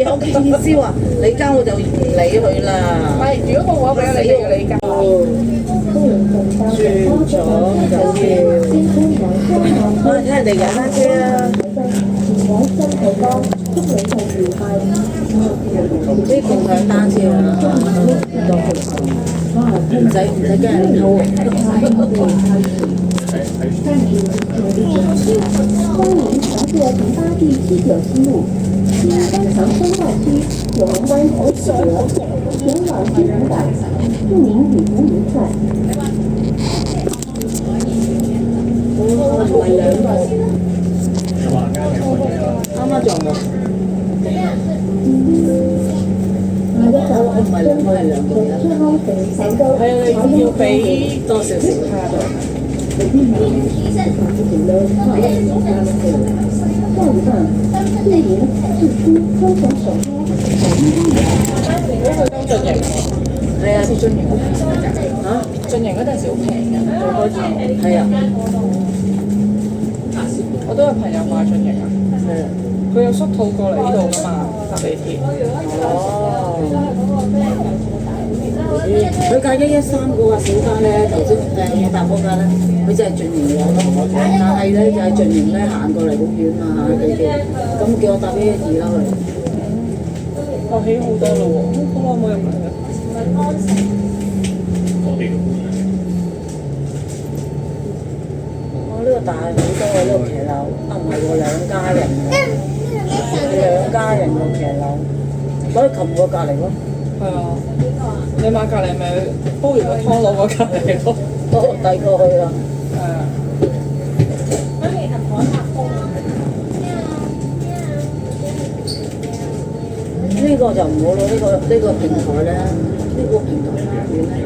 有建燒啊！你交我就唔理佢啦。唔係，如果我話俾你，你要理解。轉咗就要，我哋睇人哋踩單車啊！啲共享單車啊，唔使驚人偷。欢迎乘坐第8第79路，经丹塘生态区九龙湾口取得，前往西湖港，祝您旅途愉快。唔係兩個，啱啱撞到。唔係兩個係兩個人，係啊，你要俾多少少。下一站，四营市区高雄首都。嗰個周俊營，係啊，是俊營嚇俊營嗰陣時好平嘅，最開頭。係啊，我都有朋友買俊營啊，係啊。佢有縮套過嚟呢度㗎嘛，搭地鐵。哦。佢架113嗰個小巴咧，頭先我搭嗰架咧，佢就係盡營嚟咯。但係咧就係盡營咧行過嚟好遠啊，地鐵。咁叫我搭112啦佢。哦，起好多咯喎，好耐冇入嚟啦。我呢個大好多喎，呢個騎樓，啊唔係喎，兩家人個騎樓，所以擒過隔離咯。係啊，你買隔離咪煲完個湯攞過隔離咯。都遞過去啦。係啊。呢個就唔好咯，呢個平台咧，呢個平台遠咧，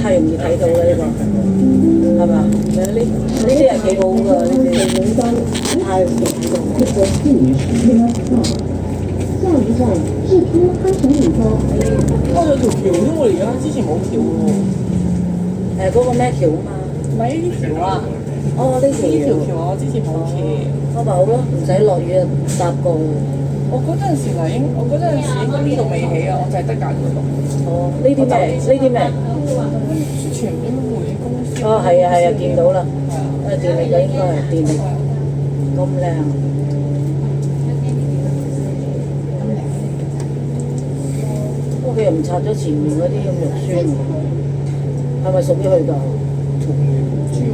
太容易睇到啦呢個，係嘛？呢啲係幾好㗎，呢啲太容易睇到。下一站，市區哈城里洲。開咗條橋添喎，而家之前冇橋喎。嗰個咩橋啊嘛？唔係呢啲橋啊，哦，呢呢條條橋啊，我之前冇橋。我咪好咯，唔使落雨啊，搭過。我嗰陣時嚟我嗰陣時應該呢度未起啊，我就係得揀嗰度。哦，呢啲咩？呢啲咩？全邊會公司。哦，係啊係啊，見到啦。係啊。電力嘅應該係電力，咁靚。不過佢又唔拆咗前面嗰啲咁肉酸喎，係咪屬於佢㗎？唔知喎。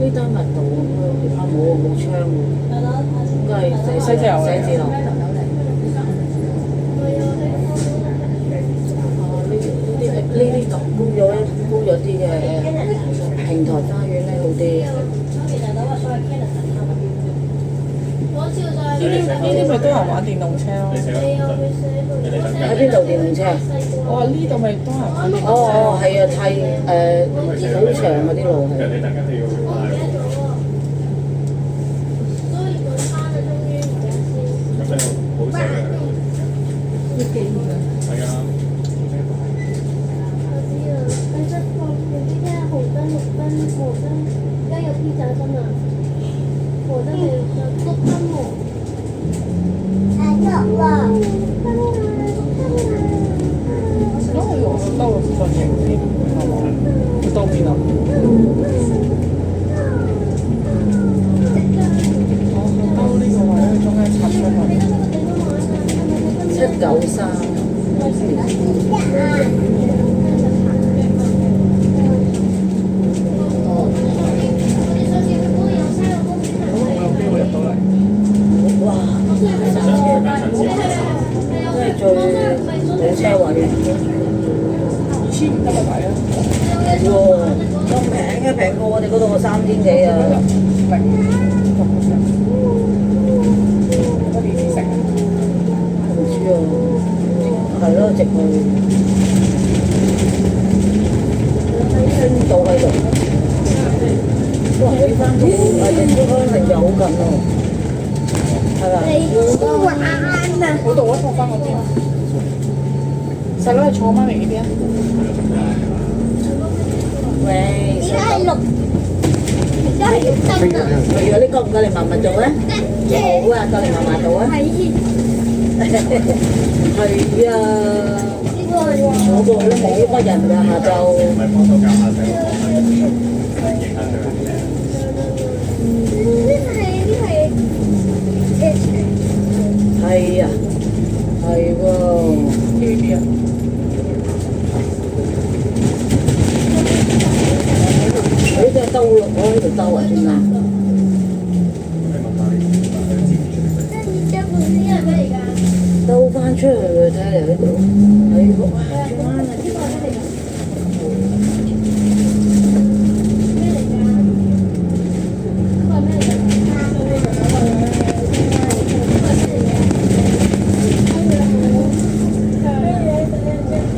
呢單密度咁樣，啊冇窗喎，應該係寫字樓。呢啲咁高咗啲嘅平台花園咧好啲。呢啲咪都有人玩電動車咯。喺邊度電動車？我話呢度咪都有人玩電動車。哦，係啊，好長嗰啲路係。兜個陣營添，係嘛？佢兜邊啊？哦，佢兜呢個位，佢中間插出去。793。哇！真係最冇車位嘅。2000得咪抵啊？喎，咁平嘅，平過我哋嗰度個3000幾啊！乜電視城啊？唔知啊，係咯，直去青島喺度。哇！你翻到應該城就好近咯，係嘛？嗰度啊，坐翻嗰邊。細佬係坐媽咪呢邊啊？喂，而家係綠燈啊！如果你覺唔覺你嫲嫲做咧？好啊，過嚟嫲嫲做啊！係。係啊，嗰個都冇乜人㗎下晝。係啊，係喎。TVB 啊，佢真係兜落我呢度兜啊，算啦。兜翻出去睇嚟呢度，喺個轉彎啊！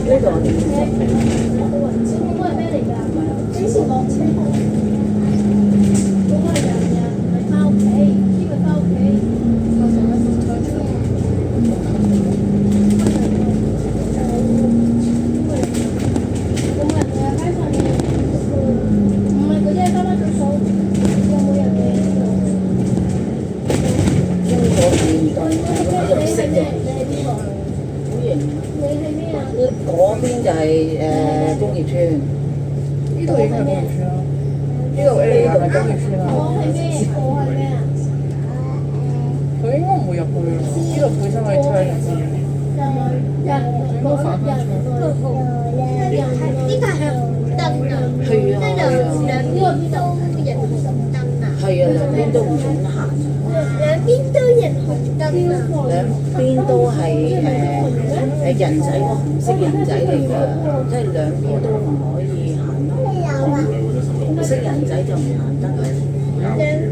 呢個嗰邊就係工業村，呢度已經係工業村啦，呢度 A 係工業村啦。佢應該唔會入去咯，呢度本身可以推入去，應該反翻出去。呢個係紅燈啊，即係兩邊都人紅燈啊，係啊，兩邊都唔准行，兩邊都人紅燈啊，兩邊都係人仔個紅色人仔嚟㗎，即係兩邊都唔可以行咯。紅色人仔就唔行得，兩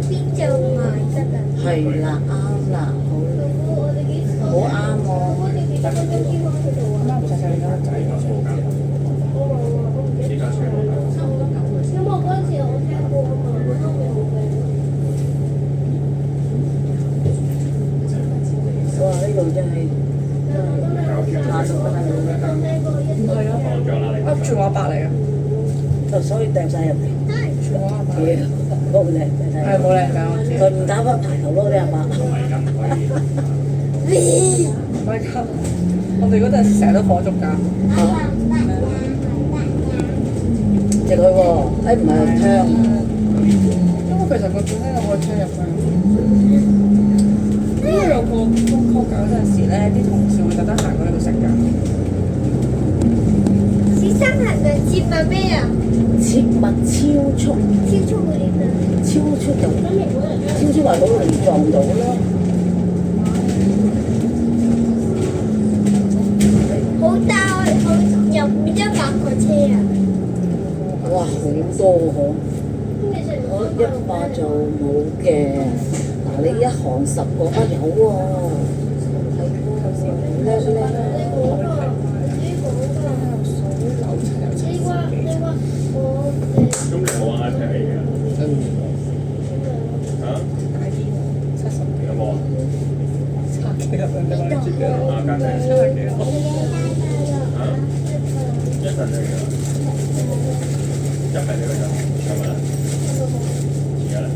邊就唔係得啊。係啦，啱啦，好啱喎。啱唔使細個仔。因為嗰陣時我聽過啊嘛，我都冇嘅。哇！呢度真係嚇到不得了，唔係啊，全畫白嚟㗎，就所以掟晒入嚟。全畫白。屌，好靚嘅睇。係冇靚㗎，我知。佢唔打翻排頭咯，啲阿伯。唔係㗎，我哋嗰陣成日都火燭㗎。食佢喎，唔係香。因為其實佢本身有個窗入去。因為有個中秋搞嗰陣時咧，啲同事會特登行過呢度食㗎。小三行嘅切物咩啊？切勿超速，超速嗰啲啊？超速就超速話好容易撞到咯。好大，好有100個車啊！哇，好多嗬！我100就冇嘅，嗱你一行10個啊有喎，係喎，叻叻。咁你冇 iPad 嚟嘅？嚇？大啲70幾有冇啊？幾入人哋買住嘅，家姐70幾號。嚇？一陣嚟㗎，一係你嗰陣，係咪啊？而家咧？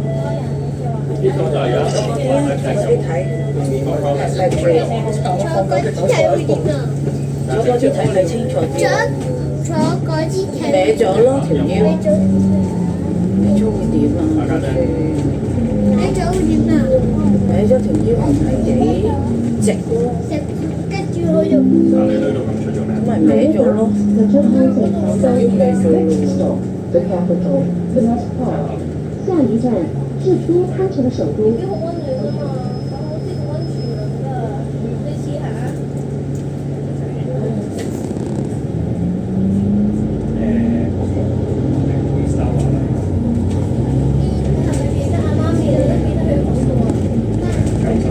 呢個就係有嗰啲睇，睇住，坐嗰啲睇會點啊？坐嗰啲睇睇清楚啲。坐嗰啲睇歪咗咯條腰，歪咗，歪咗會點啊？歪咗會點啊？歪咗條腰唔係幾直咯，跟住佢就你呢度咁出咗名？咁咪歪咗咯。The terminal is also next to the capital, the next part. 下一站智都康城首都。幾好温暖啊嘛，我好似個温泉咁㗎，你試下。係咪記得阿媽咪咧？記得佢講過啊？係啊，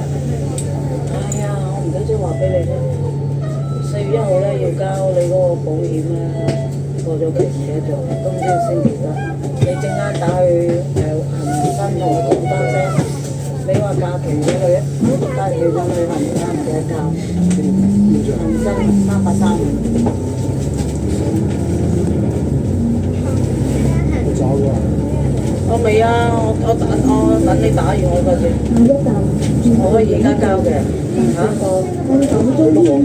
係啊，我唔記得咗話俾你聽，4月1號咧要交你嗰個保險咧，過咗期唔記得咗，今朝先記得。你陣間打去恒生同佢講單聲，你話假期咗佢，假期咗佢恒生唔記得交，恒生335。我未啊，我等你打完我嗰先，下一站我可以而家交嘅，嚇、香港中醫院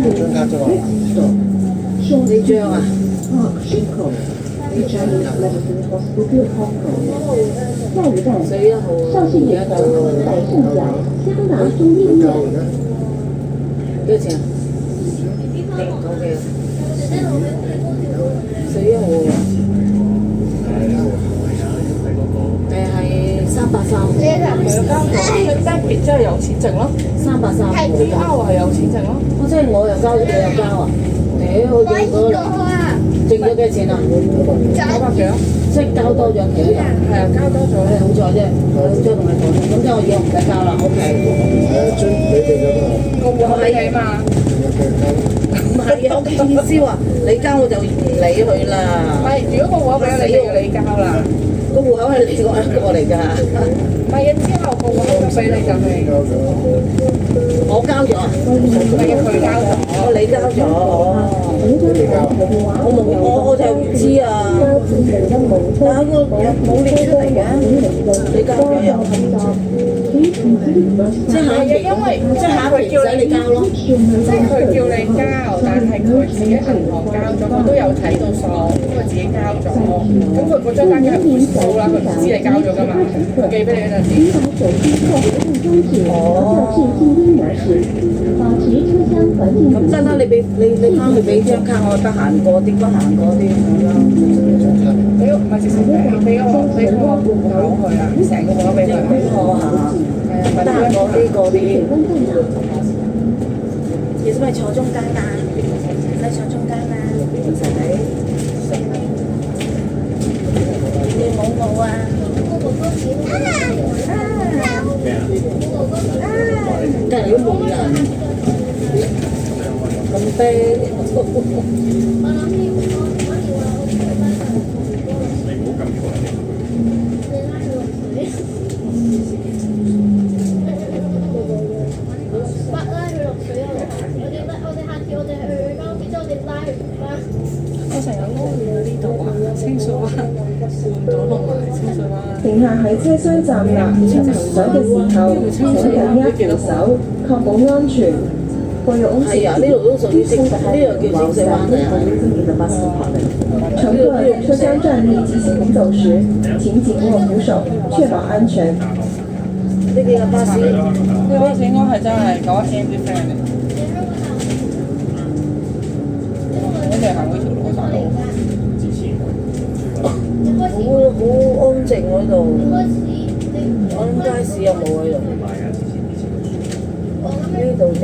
呢張啊， Park Shinko Chinese Medicine Hospital Hong Kong。下一站4月1號邵氏眼科百盛角香港中醫院。幾多錢啊？OK 4月1號啊，係335，佢有交咗，即係真係有錢剩咯。 335。啲歐係有錢剩咯。即係我又交，你又交啊？屌，佢嗰個剩咗幾多錢啊？900幾咯。即係交多咗幾多啊？係啊，交多咗好彩啫，好彩同你講，咁即係我以後唔使交啦，OK。個戶口俾你嘛。唔係啊，我嘅意思話，你交我就唔理佢唔啦。係，如果個戶口俾你，就要你交啦。個戶口係你個一個嚟㗎，唔係啊，之後個戶口就俾你就係。我交咗啊？唔係啊，佢交咗。你交咗，哦。我就唔知啊，但係我冇列出嚟嘅，你交咗又即係下一期，即係下一期唔使你交咯。即係佢叫你交，但係佢自己銀行交咗，佢都有睇到數，因為自己交咗。咁佢嗰張單梗係唔會數啦，佢唔知你交咗㗎嘛，佢寄俾你嗰陣時。咁真啦，你翻去俾張卡，我得閒過啲，得閒過啲咁樣咯。俾唔係直接俾個戶口佢啊，成個戶口俾佢。俾我嚇，係啊，得閒過啲。你使唔使坐中間㗎？使坐中間啦，唔使。你冇我啊！隔離都冇人，咁悲。乘客喺車廂站立出行水嘅時候，請緊握扶手，確保安全。係啊，呢度都屬於呢度叫清水灣啊。乘客在車廂站立及行走時，請緊握扶手，確保安全。呢幾個巴士，呢個巴士應該係真係9 M 啲 friend 嚟。我哋行嗰條路大路。好安靜嗰度，我諗街市有冇喺度？呢度就差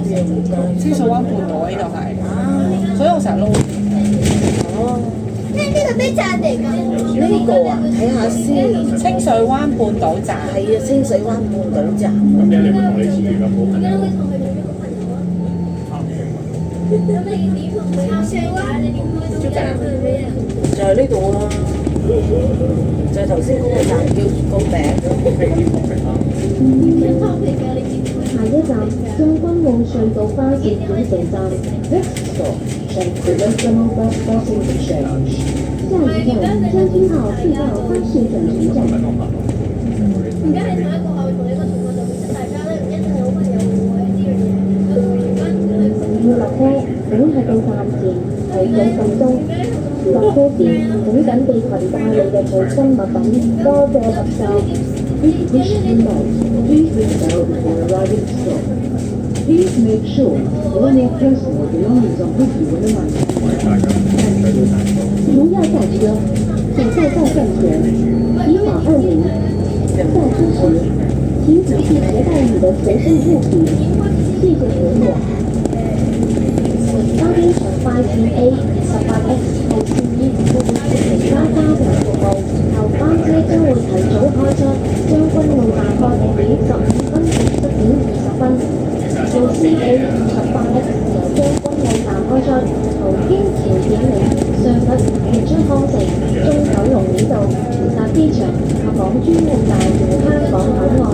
啲冇街。清水灣半島呢度係，所以我成日撈。哦，呢個咩站嚟㗎？呢個啊，睇下先。清水灣半島站係啊，清水灣半島站。咁你有冇同你自己嘅好朋友？咁你點同佢啱聲㗎？你點開到站俾人？就係呢度啦，就係頭先嗰個站叫個名。下一站將軍澳隧道巴士轉乘站 Next stop International Bus Crossing Exchange。下一站將軍澳隧道巴士轉乘站。而家你同一個學同一個同學就變咗大家咧，一定係好朋友嘅喎，呢樣嘢。佢同而家佢。車，請去到站前取景份鐘。落車時請緊備攜帶你嘅隨身物品。多謝合作。Please push the belt. Please ring bell before arriving at stop. Please make sure all your personal belongings are with you when arriving. 如要下車，請在到站前依法按铃。下车時，請仔細攜帶你的隨身物品。謝謝你我。巴機場快線 A18X 號線衣會其他加強服務，後班車將會提早開出，將軍澳大概6點15分至7點20分。號線 A18X 由將軍澳站開出，途經橋景嶺、上水、田出康城、中九龍呢度，直達機場及港珠澳大橋香港口岸。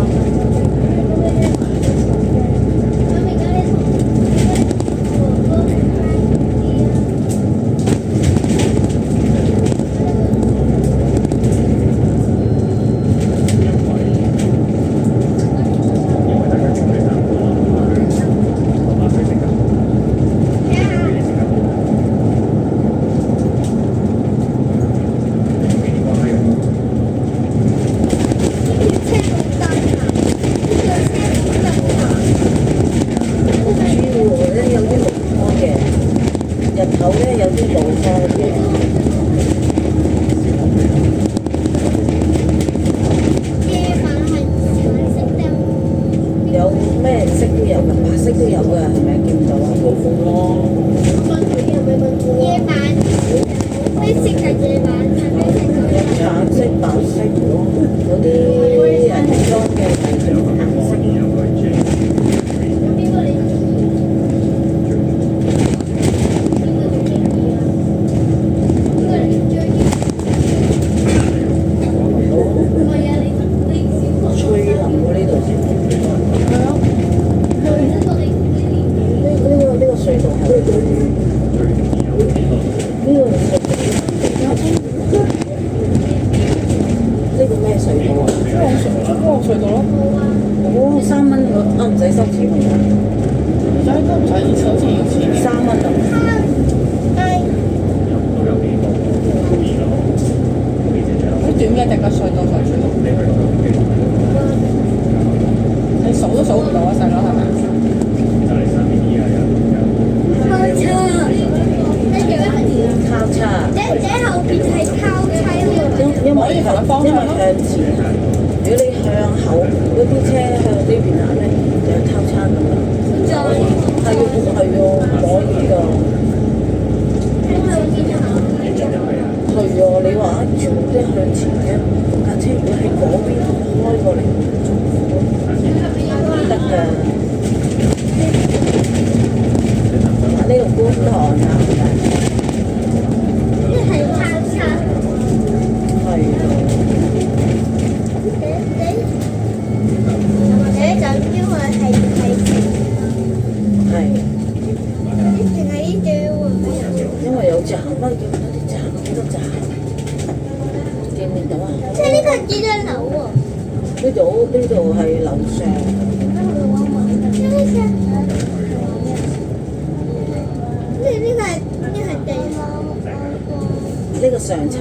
呢個上層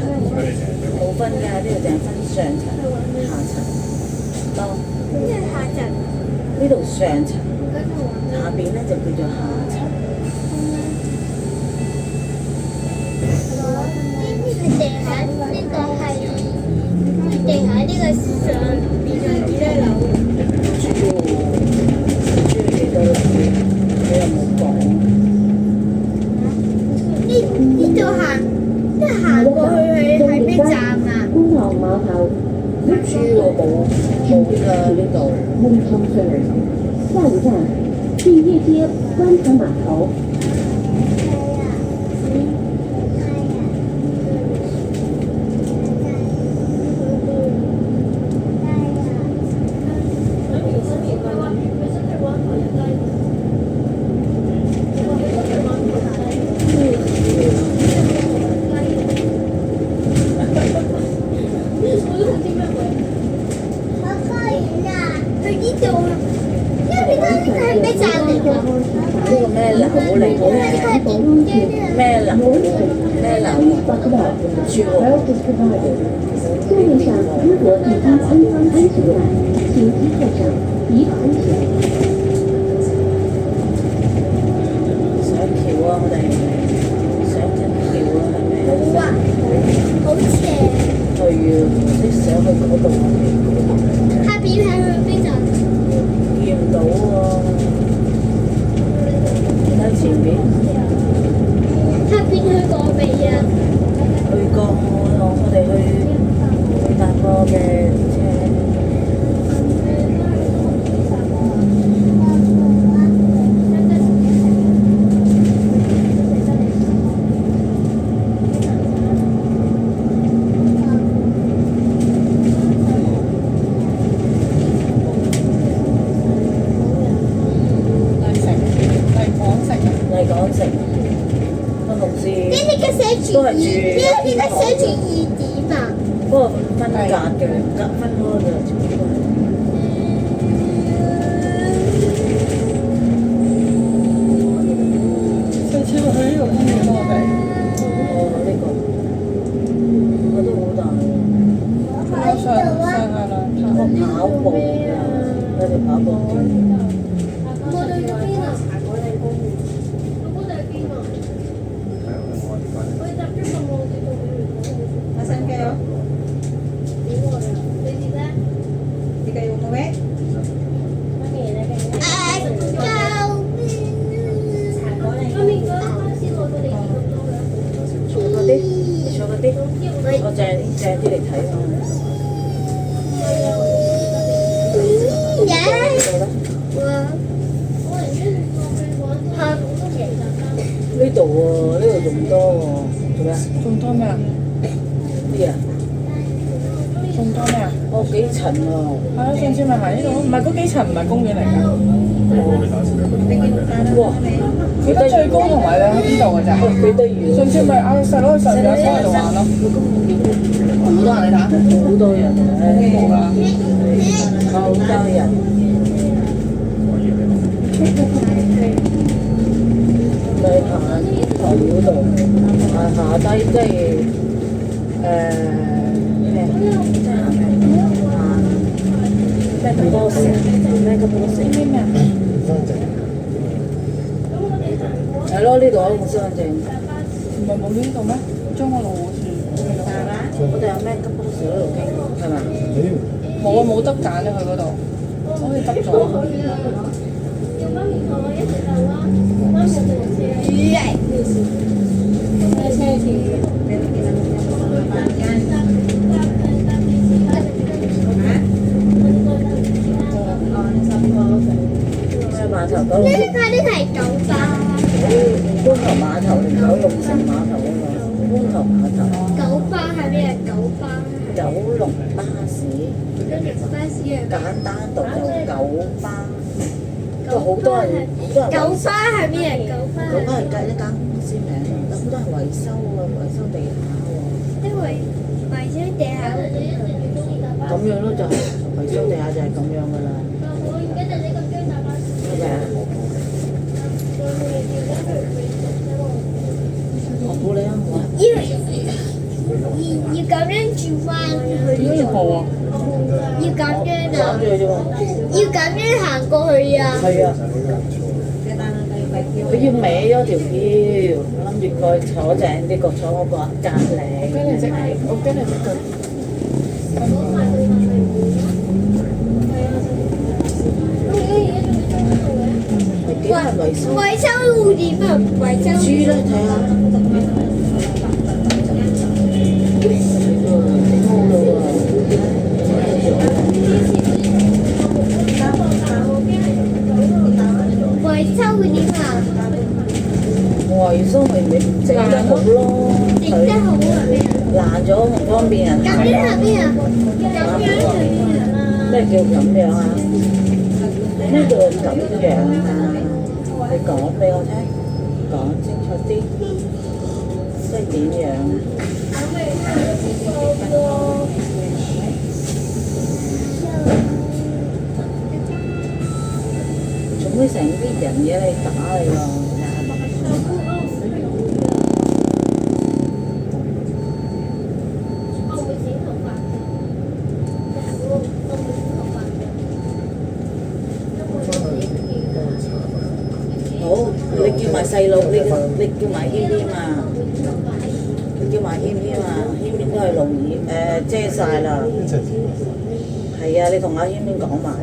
冇分㗎，呢度淨係分上層、下層。咯，呢係下層，呢度上層，下邊咧就叫做下層。呢係地下，呢個係地下，呢個上邊係幾多樓？知幾多樓？你有冇講？呢度行，即係行過去係咩站啊？觀塘碼頭。唔知喎，冇㗎呢度。孟冲村，下一站毕业街觀塘碼頭。呢個咩樓啊？冇嚟過嘅咩樓咩樓住喎。 Help is provided. 下面上中国地方安装安全带，请系扣上，以保安全。上橋啊！我哋上緊橋啊，係咪？好啊，好邪。去啊！即上去嗰度啊！下邊係去邊度？見唔到喎，睇前面下邊去過未啊？去過我哋去搭過嘅車。麗港城，個同事呢個寫住二，呢個寫住2點啊。不過分隔嘅，分開嘅，全部都係。上次去呢個公園我哋，哦，呢個我都好大，我上下兩我跑步㗎，我哋跑步機。我哋去邊啊？我哋去邊啊？我哋集中個我哋做咩？阿新嘅哦，你哋咧？你計用冇咩？救命！媽咪，嗰巴士來過嚟幾個鐘啦？坐嗰啲，你坐嗰啲，我正啲嚟睇下。呢度喎，呢度仲多喎，做咩啊？仲多咩啊？啲啊，仲多咩啊？哦幾層啊！係啊，上次咪喺呢度，唔係嗰幾層唔係公園嚟㗎。哇，幾得意最高同埋你喺邊度㗎咋？幾得意喎！上次咪嗌細佬去上邊阿哥喺度玩咯。好多人嚟打，好多人冇㗎。好多人。你行頭嗰度，下低即係咩？即係行咩咁多時？咩咁多時？咩啊？係咯，呢度有冇身份證？唔係冇呢度咩？中國路好似我哋有咩急多時嗰度傾係咪？冇啊，冇得揀啊！佢嗰度好似執咗。咩碼頭嗰度？呢係九巴，觀塘碼頭定九龍城碼頭嗰個？觀塘碼頭。九巴係咩啊？九巴，九龍巴士，巴士係簡單讀就九巴。都好多人，好多人九巴係咩啊？九巴九巴係隔一間公司名，有好多人維修啊，維修地下喎。因為維修地下咁樣咯，就係維修地下就係咁樣噶啦，係咪啊？我估你啊，我要咁樣轉翻去呢個啊？要咁樣攬啊住，佢啫喎。要咁樣行過去啊！係啊，佢要歪咗條橋，諗住佢坐正啲，個坐我個隔離。跟住隻，我跟住隻腳。幾多人維修？維修會點啊？維修豬啦，睇下。維修會點啊？維修咪整得好咯，整得好啊！爛咗唔方便人咁行。樣係咩啊？咁樣係咩啊？咩叫咁樣啊？咩叫咁樣啊？你講俾我聽，講清楚啲，即係點樣？做咩成啲人嘢你打你喎？你叫埋細路，你叫埋軒軒啊，你叫埋軒軒啊，軒軒都係龍椅遮晒啦。係啊，你同阿軒軒講埋啊。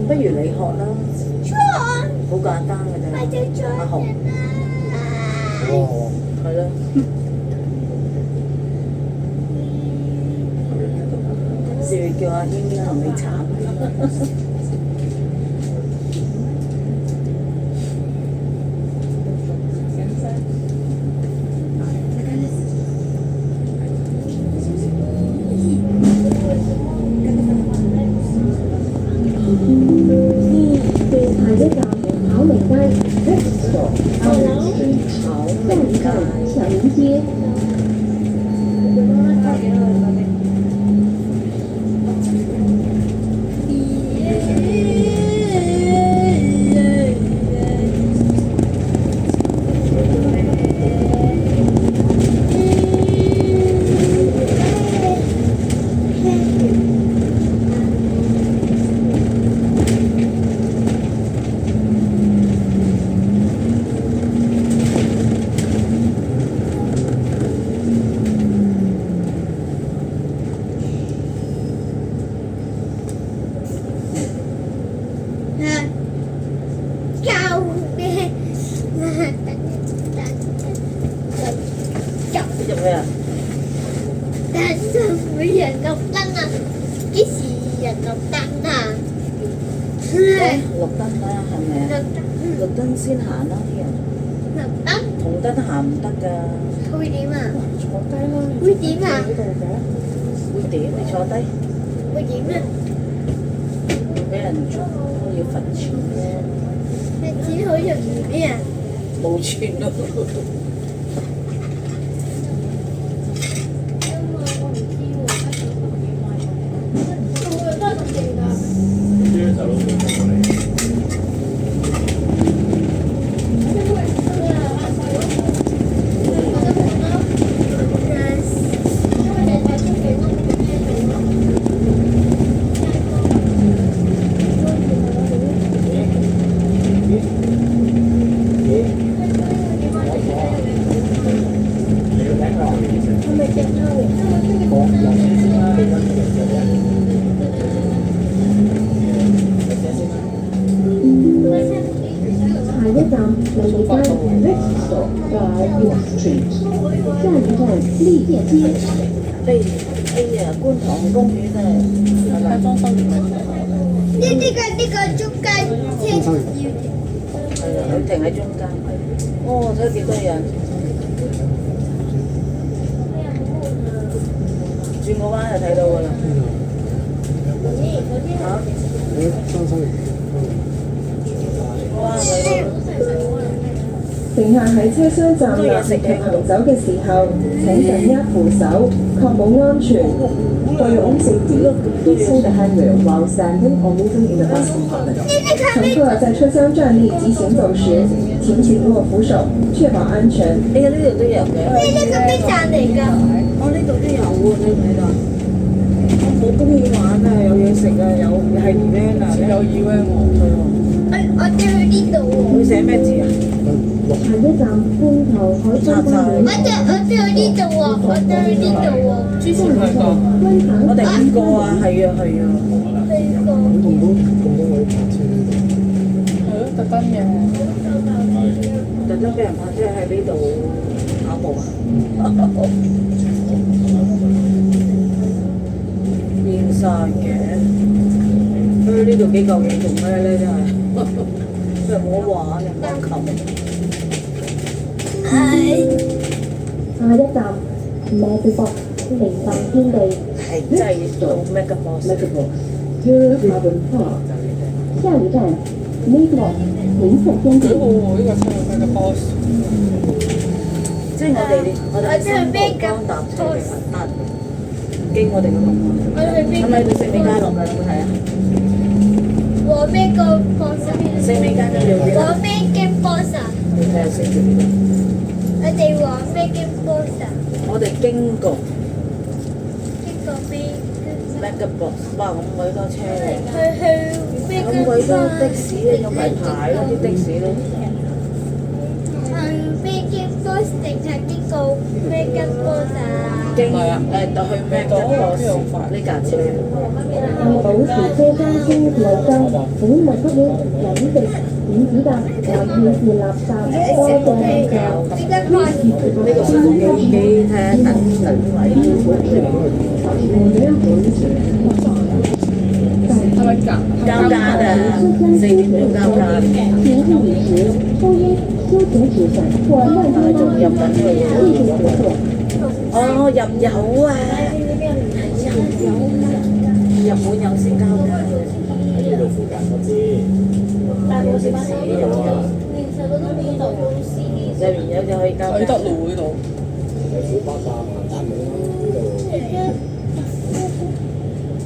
不如你學啦，好簡單嘅啫，阿紅，係咯。是叫阿軒軒同你慘。下一站草莓街 Next Stop Orange Street， 下一站小林街。你做咩啊？但係每人綠燈啊，幾時人綠燈啊？綠燈啦，係咪啊？綠燈先行啦，啲人。綠燈紅燈行唔得㗎。會點啊？坐低啦。會點啊？會點？你坐低。會點啊？會俾人捉，要罰錢嘅。你只好容易俾人冇錢咯。下一站美利街 Next Stop York Street， 下一站利业街。哎呀，觀塘公園啊，係咪？裝修完咪呢個中間車要係啊，佢停喺中間。哦，睇下幾多人。轉個彎就睇到㗎啦。嚇？哇！乘客喺車廂站立及行走嘅時候，請緊握扶手，確保安全。For your own safety, please hold the handrail while standing or moving in the bus compartment. 乘客在車廂站立及行走時，請緊握扶手，確保安全。哎呀，呢度都有嘅。呢個邊站嚟㗎？哦，呢度都有喎，睇唔睇到？我好中意玩啊，有嘢食啊，有係 event 啊，有 event 喎。我哋去呢度喎。佢寫咩字啊？下一站觀塘海濱公園。我哋去呢度喎，我哋去呢度喎。之前去過，我哋去過啊，係啊係啊。去過。特登嘅。特登俾人泊車喺呢度跑步啊！變晒嘅，呢度幾嚿嘢做咩咧？真係，真係冇得玩嘅鋼琴。下一站 Megabox 明白天地。係真係到 Megabox。下一站 Megabox 明白天地。幾好喎！呢個車佢嘅 boss。即係我哋新蒲崗搭車其實得，經我哋嘅龍灣。係咪到四美街落㗎？有冇睇啊？我咩個 boss 啊？四美街跟住有邊啊？我咩嘅 boss 啊？你睇下先叫邊個？我哋話咩嘅 boss 啊？我哋經過呢個咩？ Mega Box 哇咁鬼多車，去咩咁鬼多的士你有排排嗰啲的士都。去咩嘅 boss 定係呢個咩嘅 boss 啊？經到去 Mega Box 呢架車。保持車間之內間，請勿不要飲食、點指甲、外面是垃圾、多謝領教。呢個快呢個司機睇下等位。係咪㗎？交價啊，4點鐘交價。停止飲食、抽煙、休閒止神或亂拋垃圾，謝謝合作。哦，入油啊，日本有先交價。呢度附近我知。有食肆有油，入完油就可以交價。啟德路嗰度。有小巴站行出嚟咯，呢度。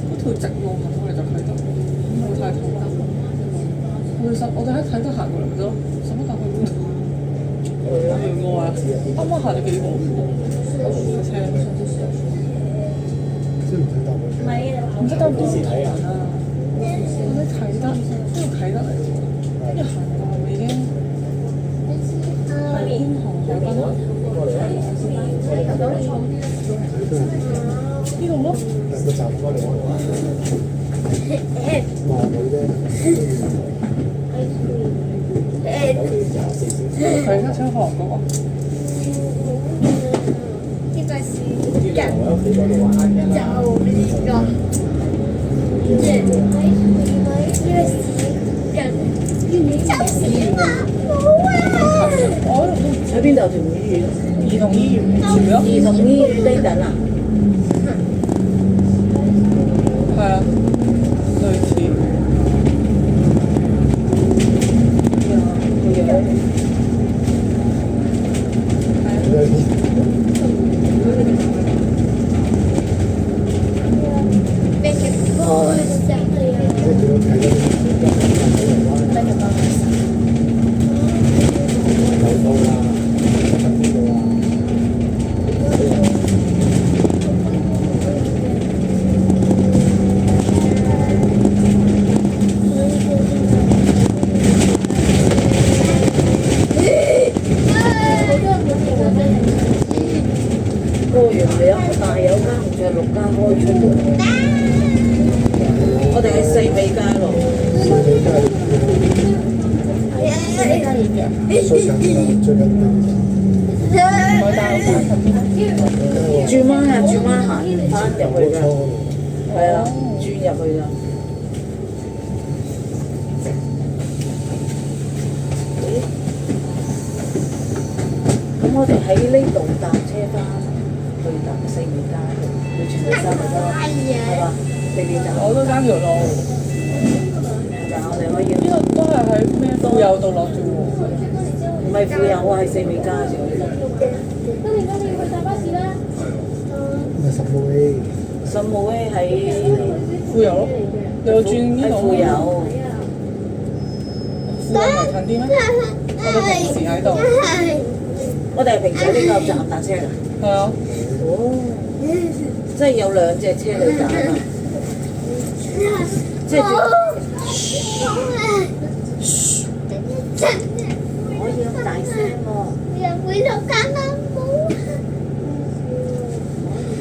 嗰條直路行過嚟就啟德，冇太痛。我哋喺啟德行過嚟咪得咯，使乜搭去嗰度？我啊，啱啱行咗幾步車，唔知搭邊時睇啊？我喺啟德，呢個啟德嚟喎，跟住行過係咪已經係邊行海濱啊？呢度咯。個站過嚟我望佢啫。係而家車行嗰個。呢個是人就呢個，即係呢個是人，就是嘛，冇啊！喺邊度條醫院？兒童醫院住咯。兒童醫院呢等啊？係啊，類似。咩嘅 boss 過完兩個大有間，仲有6間開出嘅。我哋喺四美街咯。轉彎啊，轉彎行翻入去㗎。係啊，轉入去㗎。咁我哋喺呢度搭車翻去搭四美街，去全美三美街，係嘛？地鐵站。我都爭條路，但係我哋可以，呢個都係喺咩富有度落住喎。唔係富有啊，係四美街啫。十號 A 喺富有咯，你有轉呢度？喺富有。富有係近啲咩？我哋平時喺度。我哋係平時喺呢個站搭車㗎。係啊。哦，即係有2隻車去站啊！即係可以咁大聲喎，人會落間啦，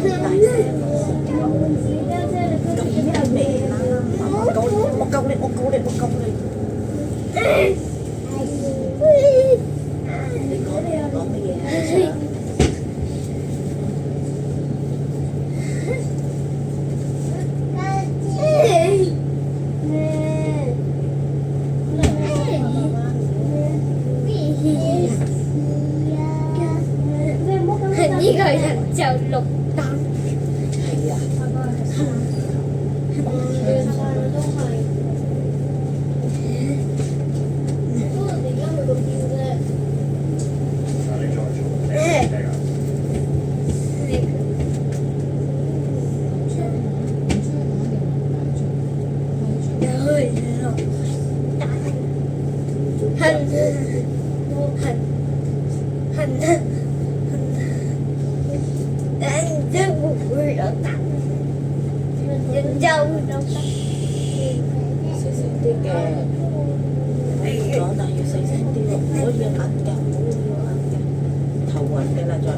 冇大聲喎，咁已經係咩啦？我救你！你講乜嘢啊？呢個人就綠燈。係啊。人細細啲嘅，可以講，但係要細聲啲喎，唔可以壓㗎，唔可以壓㗎，頭暈嘅啦再壓。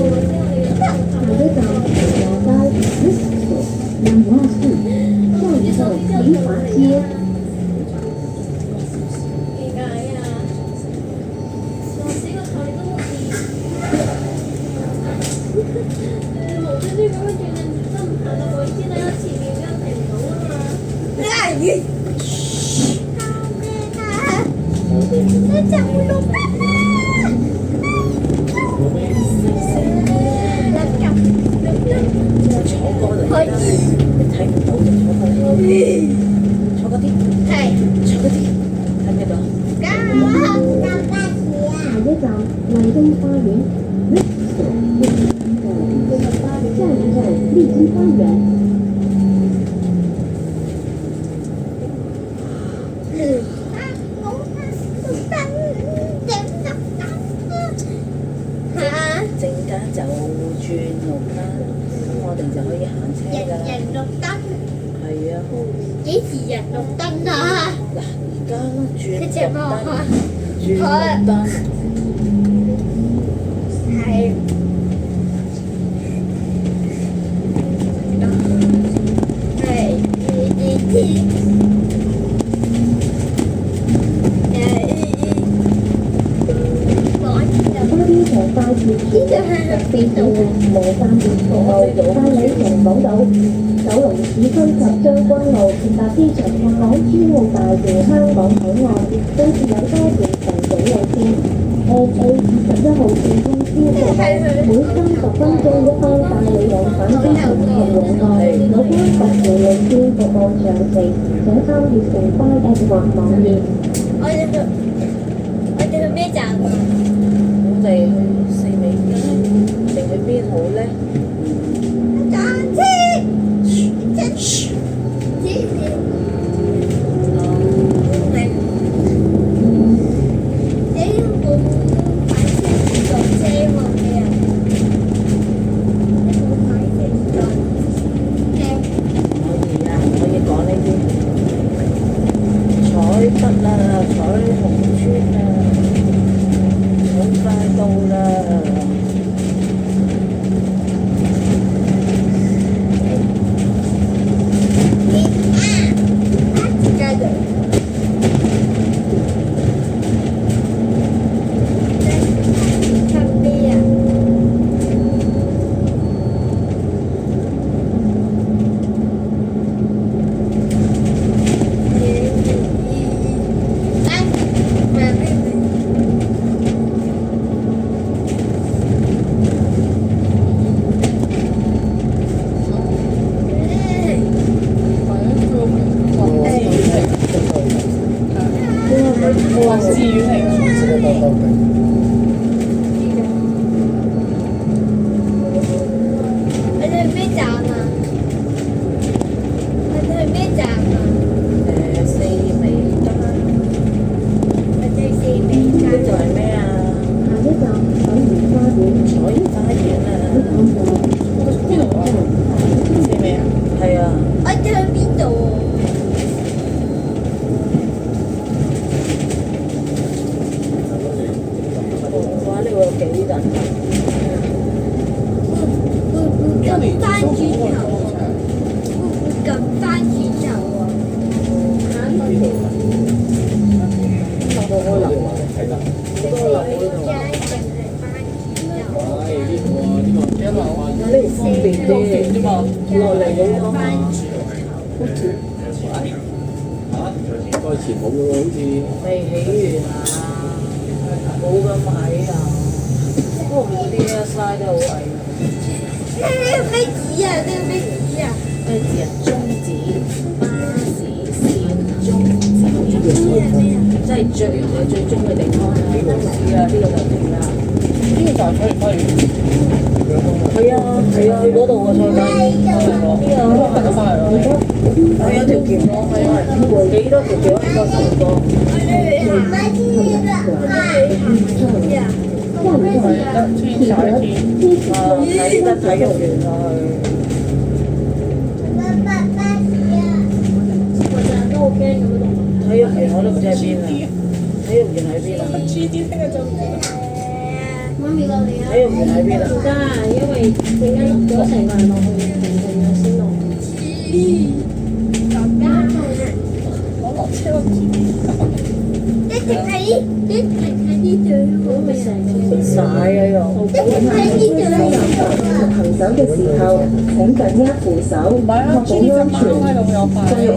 下一站羅街 Westfield 南華樹，下一站梨華街。坐過嚟啦，你睇唔到就坐過嚟，坐嗰啲，坐嗰啲，睇唔睇到？下一站麗晶花園 Westfield 下一站麗晶花園。陣間就轉綠燈，咁我哋就可以行車㗎啦。係啊，嗱，而家轉綠燈，花邊長快捷橋特別道路無暫停服務，帶你從港島、九龍市區及將軍澳乘搭機場或港珠澳大橋香港口岸，到時有多條晨早路線。AA21號線通宵服務，每30分鐘一班帶你往返機場及往來。有關特別路線服務詳情，請參閱城巴 App 或網頁。我哋去四美街，定去邊好咧？可以講呢啲，彩北啦，彩虹村啊，好快到啦。自願嚟㗎。四美街，呢度係咩啊？下一站彩園花園。彩園花園啊，邊度啊？四美啊？係啊，哇！呢個有幾人啊？今年收咗我哋個可能啊，係啦，呢個樓嗰度，幾多樓啊？呢個方便啲，啫嘛。落嚟嗰個。該前冇喎，好似未起完啊，冇咁矮啊，不過啲咧嘥得好矮啊。咩字啊？中指巴士線中指，即係最終嘅地方啦。呢個就係啊，呢個就停啦。呢個就係彩園花園。係啊係啊，去嗰度啊再計。邊啊？行得翻嚟咯。係有條橋咯，係啊，幾多條橋應該十個。下一站，天桥啊，睇得體育園啊去。體育園我都唔知喺邊啊！體育園喺邊啊？G D 聽日就體育園喺邊啊？唔得啊，因為陣間碌咗成個人落去，成日先落。我落車咯 G D。晒喺度。行走嘅時候，請緊握扶手，確保安全。在有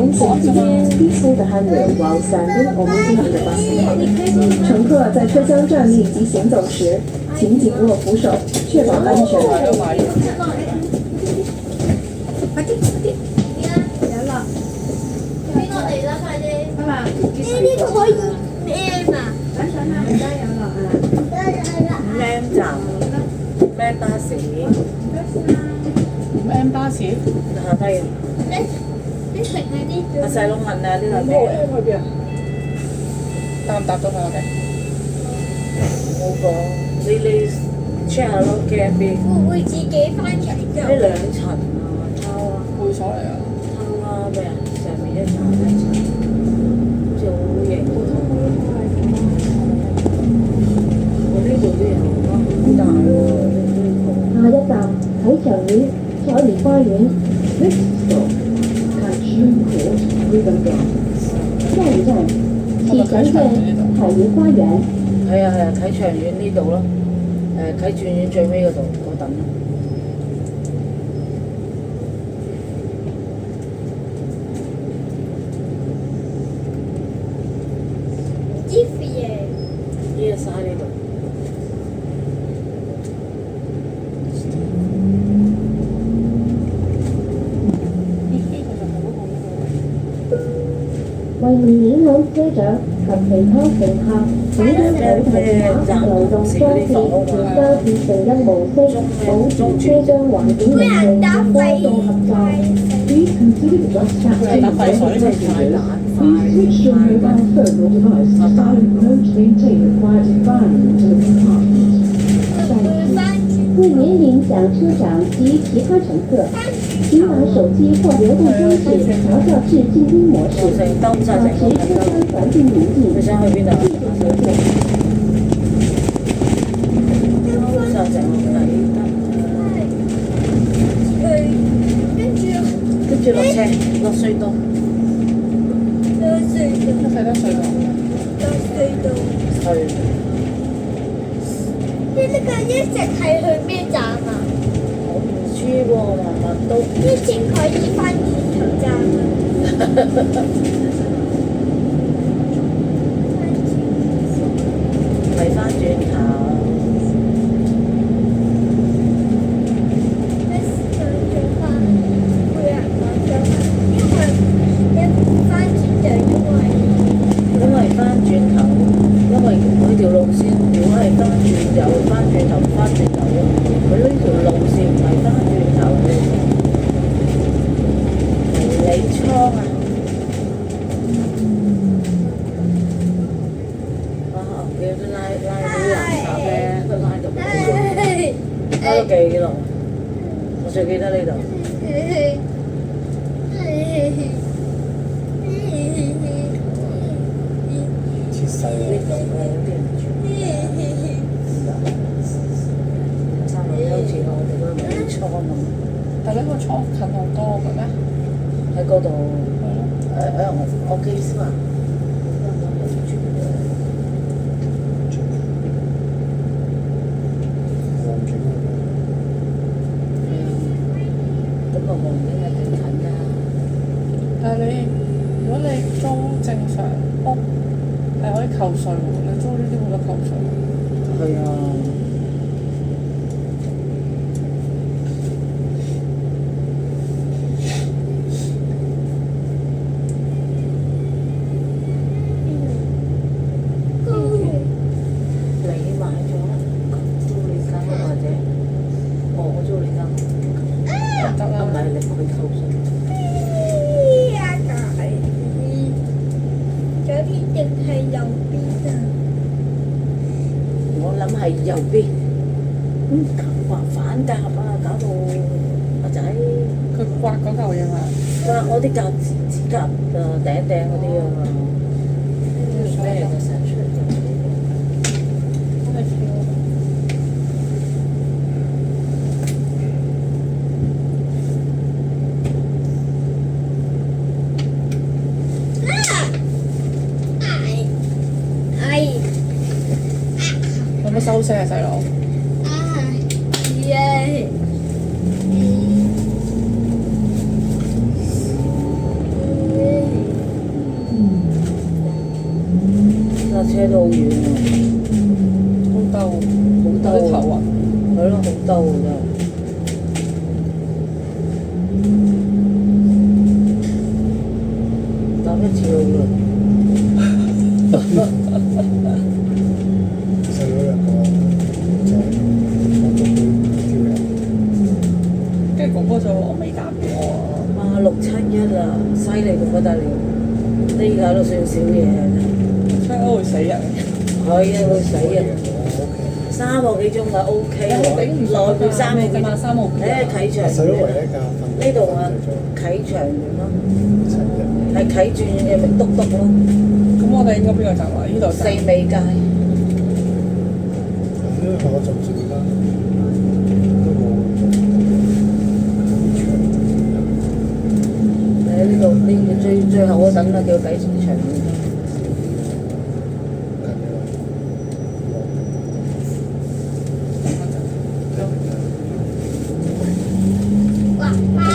peaceful 的 handrail while standing or moving in the bus compartment。乘客在車廂站立及行走時，請緊握扶手，確保安全。快啲快啲，有啦，呢個可以咩嘛？等上啦，而家有啦啊！ M 站，M 巴士， M 巴士。下低。阿細佬問啊，呢度係咩啊？去邊啊？搭唔搭到佢我哋？冇講，你 check 下咯 ，KMB。會自己翻牆呢就兩層啊，抄啊，會所嚟啊！抄啊咩啊？上面一層一層，好似好型。我呢度都有啊，好大喎！下一站，啟祥苑彩蓮花園。Next stop, Kaichun Court, Rivendell。下一站，啟祥苑彩蓮花園。係啊係啊，啟祥苑呢度咯，啟祥苑最尾嗰度嗰等咯。支付嘢。呢個晒呢度。為免影響車長及其他乘客，請將手提電話流動裝置調校至靜音模式，保持車廂環境寧靜，高度合作。Please consider the bus captain That's why it's passengers. Please switch your mobile phone or device to silent mode to maintain a quiet environment to the compartment. 为免影响车长及其他乘客，请把手机或流动装置调校至静音模式，成兜晒保成個持车厢环境宁静。你想去邊度？兜晒成個啟德，跟住落車落隧道，睇得隧道。去呢個一直係去咩站啊？我唔知喎，慢慢都之前可以翻轉頭站啊。睇翻轉頭。因為翻轉頭，因為佢條路線如果係翻轉又翻轉頭翻轉頭咯，佢呢條路線唔係翻轉頭嘅，迷你倉啊！叫佢拉啲垃圾咧，佢拉到拉到幾耐？我最記得呢度。切細呢度有啲人住，三樓好似我哋嗰個迷你倉咁，但係呢個倉近好多嘅咩？喺嗰度係咯。我記先嘛。咁我望緊係幾近㗎？但係你如果你租正常屋係可以扣稅喎，你租呢啲冇得扣稅。係啊。你買咗租你間或者？哦。得啦唔。係你佢扣水。左邊定係右邊啊？我諗係右邊。畫反甲啊，搞到阿仔佢刮嗰嚿嘢嘛，哇！我啲甲指甲啊頂嗰啲啊嘛，咩嘅成出嚟真係跳。有冇收聲啊，細佬？架車都好遠啊，好兜，好兜啲頭啊！係咯，好兜㗎。搭一次好啦。細佬有個就係我捉佢叫人，跟住哥哥就話：我未答過啊！哇！671啊，犀利到不得了，呢架都算少嘢啊！香港會死人。係啊，會死啊！3個幾鐘啊 OK 喎，頂唔來回3個幾鐘。 3號誒啟長細佬唯一遠架瞓呢度啊，啟長遠咯，七日，係啟轉嘅咪篤篤咯，咁我哋應該邊個站啊？呢度四站。美街。因為我就住啦，都冇誒呢度呢最後嗰等啦，叫啟長遠。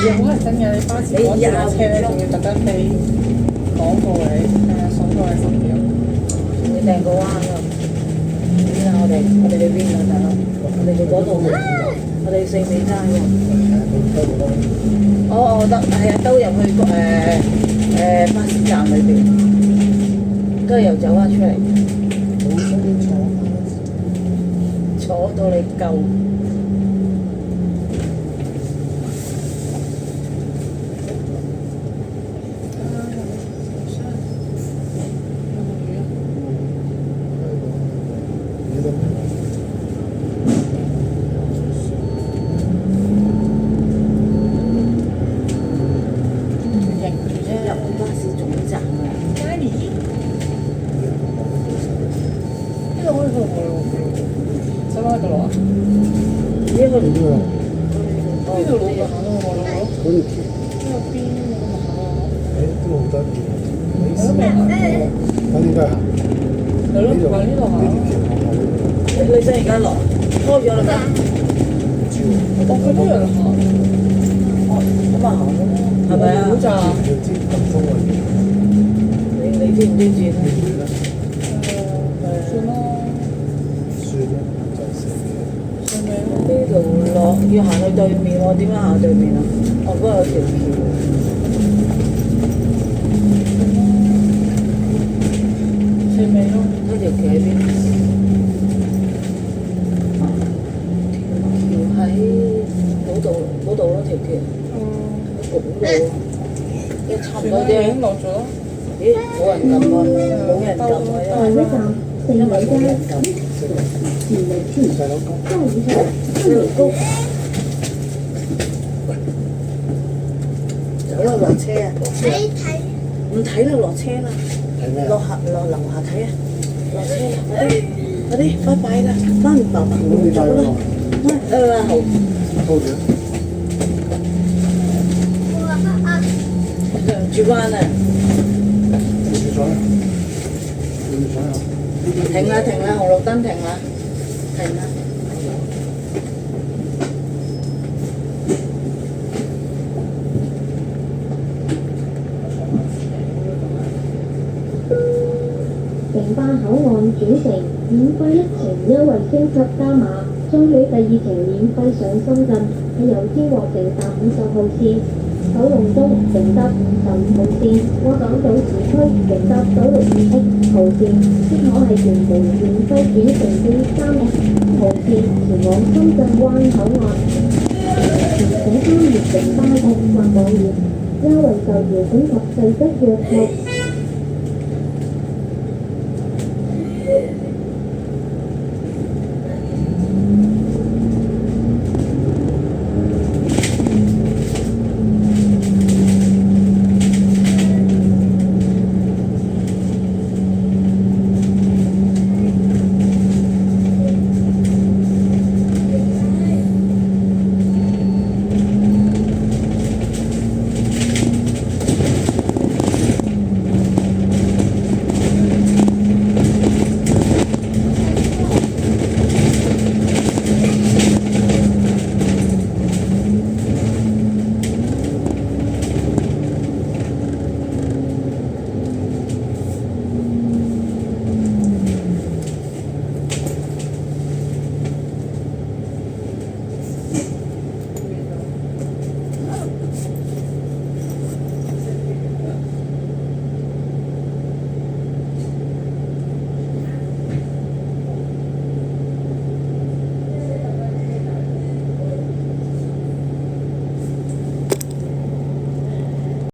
又好係真嘅，你巴士趕住落車咧，仲要特登飛廣告你，送過嚟10秒。仲要訂個彎啊！邊啊？我哋去邊啊，大佬？我哋去嗰度喎，我哋去四美街喎。哦，得係啊，兜入去巴士站裏邊，跟住又走翻出嚟，坐到你夠。入巴士總站啊！呢度可以去喎，使唔使喺度落啊？呢個唔呢呢條路就行到我路咯，嗰條橋，呢個邊咁行啊？都好得意，我都未行過。咁點解行？係咯，唔係呢度行呢咯。條橋你想而家落開咗啦咩？我佢都有人行，咁啊行咯，係咪啊？好咋？要知咁多位，你知唔知轉啊？算咯，算啦，就係算未咯。呢度落要行去對面喎，點樣行對面啊？哦，嗰度有條橋。算未咯。嗰條橋喺邊？條橋喺嗰度咯，條橋。嗰度喎，一差唔多算啦，已經啫。落咗啦。咦？冇人撳喎，冇人撳喎，下一站四因為美街冇人撳。前嚟去，細佬講。下一站呢度高。走啦，落車啊！唔睇啦，落車啦。係咩啊？落樓下睇啊！落車啊！嗰啲拜拜啦，媽咪爸爸走啦。好。拖住。住關啊！住咗啦。住咗啦。停啦停啦，紅綠燈停啦，停啦。城巴口岸轉乘免費一程優惠升級加碼，將於第2程免費上深圳，係由天和城站50號線、九龍東乘搭55號線、窩港島市區乘搭962X 號線，即可係全部免費轉乘至3X 號線前往深圳灣口岸。參閱成巴國或網頁，優惠就搖本及4則約購。